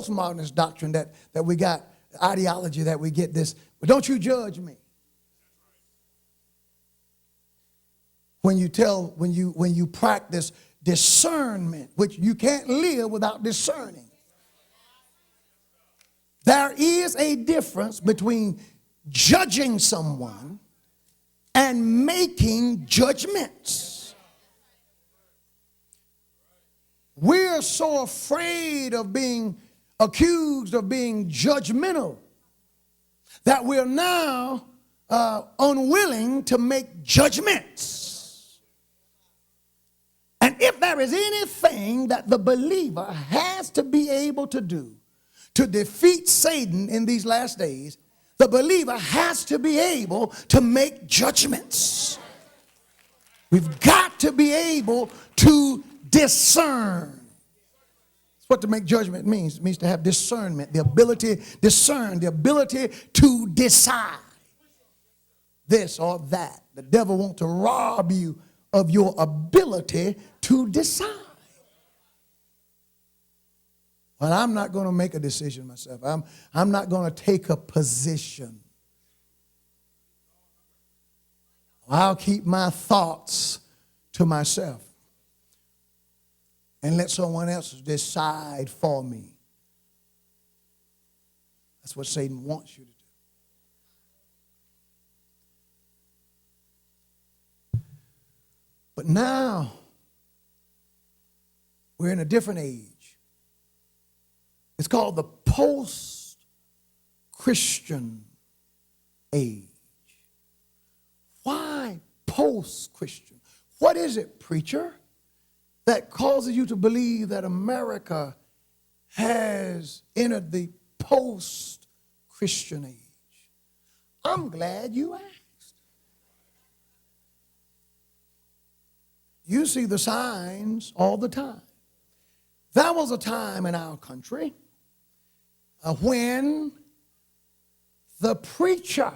postmodernist doctrine that we got, ideology that we get this, but don't you judge me. When you practice discernment, which you can't live without discerning. There is a difference between judging someone and making judgments. We're so afraid of being accused of being judgmental that we're now unwilling to make judgments. And if there is anything that the believer has to be able to do to defeat Satan in these last days, the believer has to be able to make judgments. We've got to be able to discern. That's what to make judgment means. It means to have discernment, the ability to discern, the ability to decide this or that. The devil wants to rob you of your ability to decide. Well, I'm not going to make a decision myself. I'm not going to take a position. I'll keep my thoughts to myself and let someone else decide for me. That's what Satan wants you to do. But now, we're in a different age. It's called the post-Christian age. Why post-Christian? What is it, preacher, that causes you to believe that America has entered the post-Christian age? I'm glad you asked. You see the signs all the time. There was a time in our country when the preacher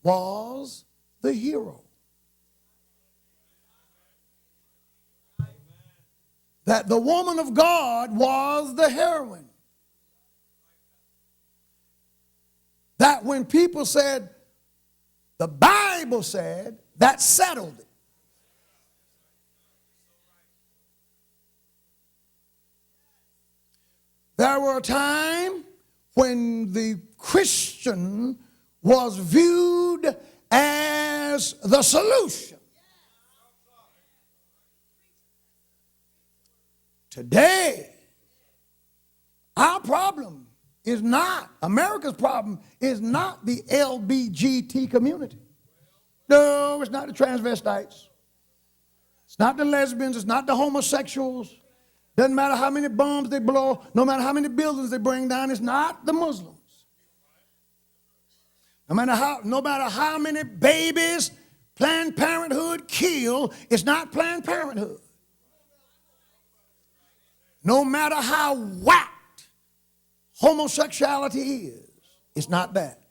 was the hero. That the woman of God was the heroine. That when people said, the Bible said, that settled it. There were a time when the Christian was viewed as the solution. Today, our problem is not, America's problem is not the LBGT community. No, it's not the transvestites. It's not the lesbians. It's not the homosexuals. Doesn't matter how many bombs they blow, no matter how many buildings they bring down, it's not the Muslims. No matter how many babies Planned Parenthood kill, it's not Planned Parenthood. No matter how whacked homosexuality is, it's not that.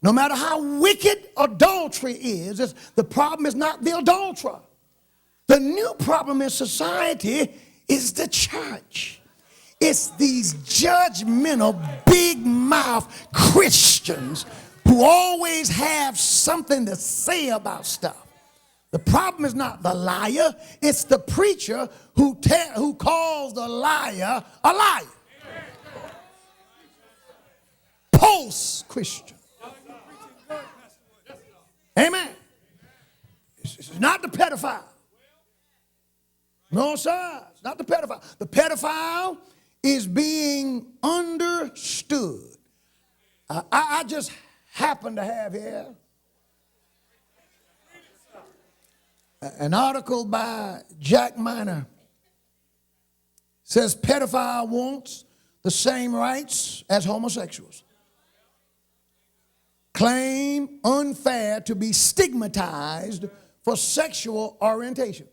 No matter how wicked adultery is, the problem is not the adulterer. The new problem in society is the church. It's these judgmental, big mouth Christians who always have something to say about stuff. The problem is not the liar, it's the preacher who calls the liar a liar. Post-Christian. Amen. It's not the pedophile. No, sir. It's not the pedophile. The pedophile is being understood. I just happen to have here an article by Jack Miner. Says pedophile wants the same rights as homosexuals. Claim unfair to be stigmatized for sexual orientation.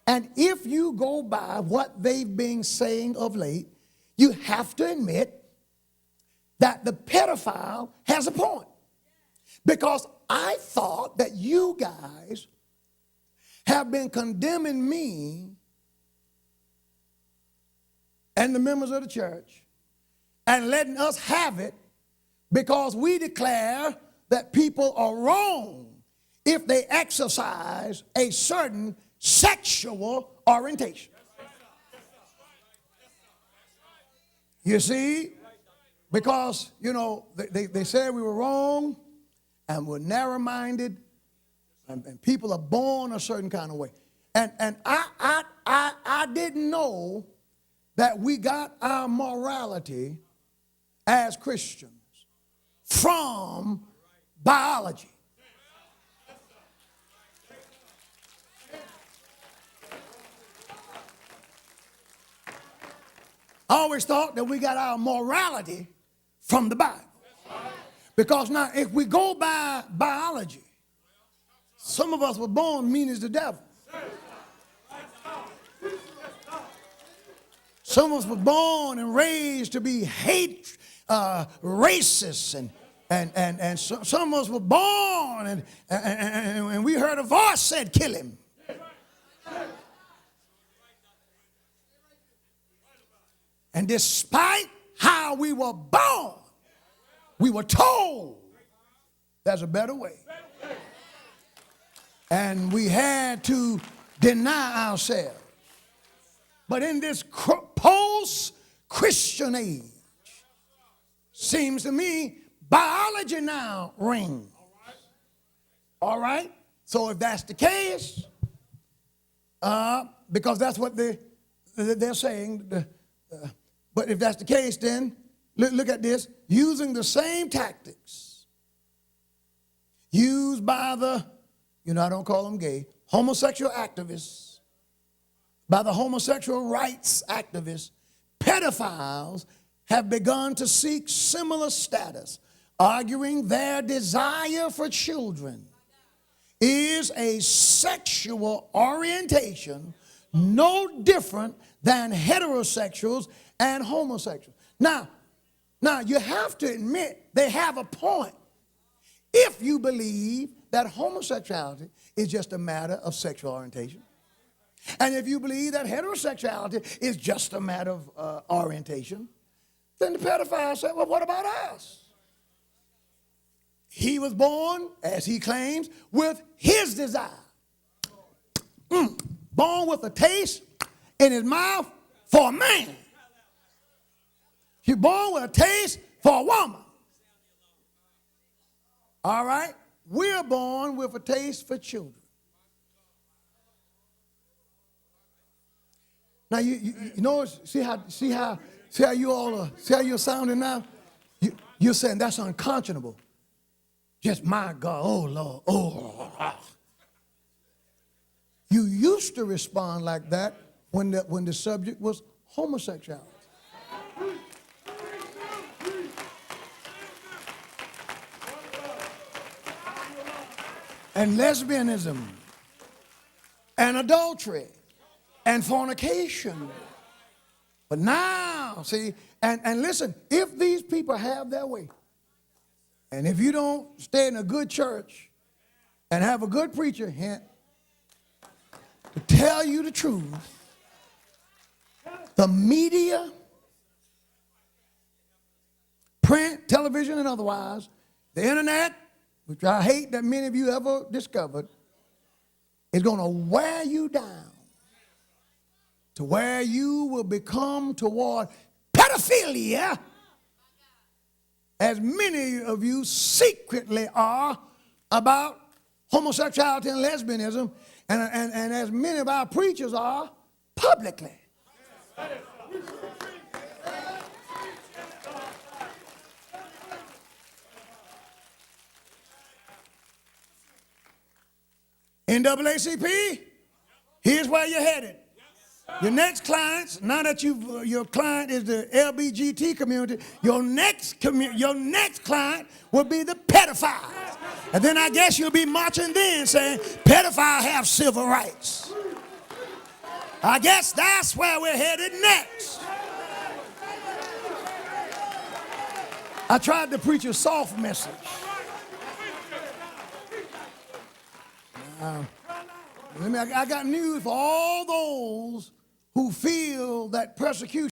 And if you go by what they've been saying of late, you have to admit that the pedophile has a point. Because I thought that you guys have been condemning me and the members of the church and letting us have it because we declare that people are wrong if they exercise a certain sexual orientation. You see, because, you know, they said we were wrong and we're narrow-minded and people are born a certain kind of way. And I didn't know that we got our morality as Christians from biology. I always thought that we got our morality from the Bible. Because now, if we go by biology, some of us were born mean as the devil. Some of us were born and raised to be racist, and some of us were born and we heard a voice said, kill him. And despite how we were born, we were told there's a better way. And we had to deny ourselves. But in this post-Christian age, seems to me, biology now rings. All right? So if that's the case, because that's what they're saying, but if that's the case, then look at this. Using the same tactics used by the, I don't call them gay, homosexual activists, by the homosexual rights activists, pedophiles have begun to seek similar status, arguing their desire for children is a sexual orientation no different than heterosexuals and homosexuals. Now, you have to admit they have a point if you believe that homosexuality is just a matter of sexual orientation. And if you believe that heterosexuality is just a matter of orientation, then the pedophile said, well, what about us? He was born, as he claims, with his desire. Born with a taste in his mouth for a man. He's born with a taste for a woman. All right? We're born with a taste for children. Now you know, see how you all are, see how you're sounding now? You're saying that's unconscionable. Just my God, oh Lord, oh. You used to respond like that when the subject was homosexuality. And lesbianism, and adultery, and fornication. But now, see, and listen, if these people have their way, and if you don't stay in a good church and have a good preacher, hint, to tell you the truth, the media, print, television, and otherwise, the internet, which I hate that many of you ever discovered, is going to wear you down to where you will become toward pedophilia, as many of you secretly are about homosexuality and lesbianism, and as many of our preachers are publicly. NAACP, here's where you're headed. Your next clients, now that your client is the LBGT community, your next client will be the pedophiles. And then I guess you'll be marching then saying, pedophiles have civil rights. I guess that's where we're headed next. I tried to preach a soft message. I got news for all those who feel that persecution